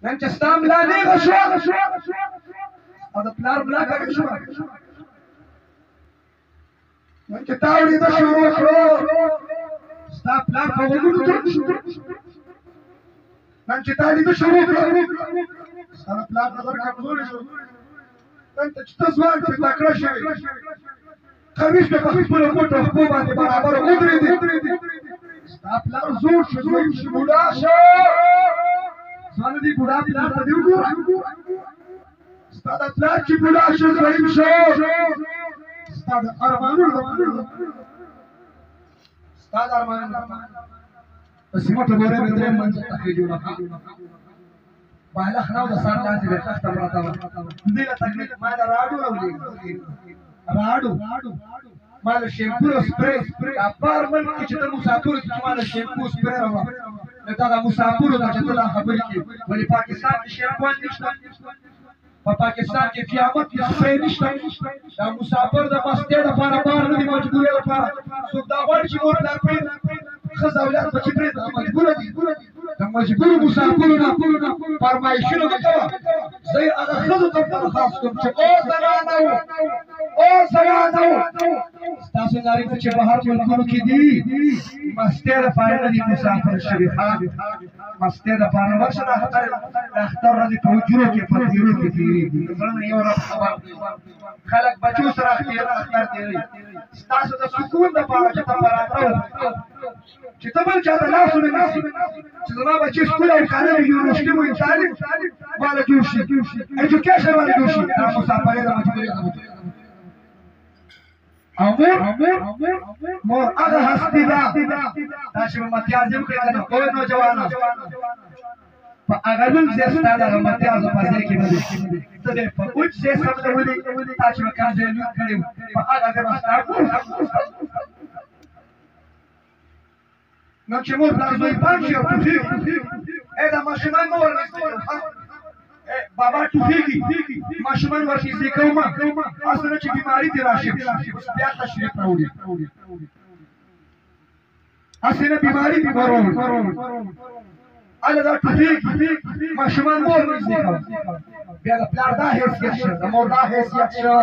نن چې ستا ملا نیغه شوه او د پلار ملا کږه شوه نن چې تا اورېده شروع کړو ستا پلار په غوږونو دروند شو نن چې تا لیده شروع کړو ستا د پلار نظر کمزوری شو نن ته چې ته ځوان چې تکړه شوې خمیس مې په خپلو موټو خپو باندې برابر ودرېدې ستا پلار زوړ شو دویم شي بوډا شو ځوانه دې بوډا پلار ته دې وګوره ستا د پلار چې بوډا شو دویم شو ستا د ارمانونو ستا د ارمانونو په سیمټو ګورې مې درېیم منځ ته خېجو لکه بالغ نه و د سر لاندې مې تخته پرته وه دې له تکلیف ما له راډو راولېږه راډو ما له شیمپو سپری اپارمنټ کې چې ته مسافرو کې ما له شیمپو سپری راوړه نو دا د مسافرو ته چې ته دا خبرې کوې ولې پاکستان کې شیمپوان نشته په پاکستان کې قیامت کې سپری نشته دا مسافر د مستۍ دپاره بار نه دي مجبورۍ دپاره څوک دا غواړي چې مور پلار پرېږدي ښځه اولاد بچي پرېږده مجبوره دي د مجبورو مسافرو نه فرمایشونه مه کوه زه یې هغه ښځو ته درخواست کوم چې او زنانو ستاسو نارینه چې بهر ملکونو کې دي مستۍ دپاره نه دي مسافر شوي مستۍ دپاره ورشه د اختر ورځې په حجرو کې په تېرو کې تېرېږي د زړه نه یو رب خبر خلک بچو سره اختر تېروي ستاسو د سکون دپاره چې ته پراته چې ته بل چا ته لاس ونه نیسي چې زما بچي سکول او کالج یونیورسټي وي تعلیم والا جوړ شي ایجوکیشن والا جوړ شي دا مسافرۍ د مجبورۍ ده او مور هغه هستي ده دا چې به متیازې وکړې که نه اوه نوجوانه په هغه لږ ځای ستا دغه متیازو په ځای کې به دي ته دې په اوچ ځای سمدولي تا چې به کار ځای لوټ کړی و په هغه ځای به ستا نو چې مور پلار زوی پام شي او ټوخېږي دا ماشومان مه ورنږدې بابا ټوخېږي ماشومان ورنږدې کومه هسې نه چې بیماري دې راشي بیا تشریف راوړي هسې نه بیماري دې وروړي هله دا ټوخېږي ماشومان مه ورنږدې کوه بیا د پلار دا حیثیت شه د مور دا حیثیت شه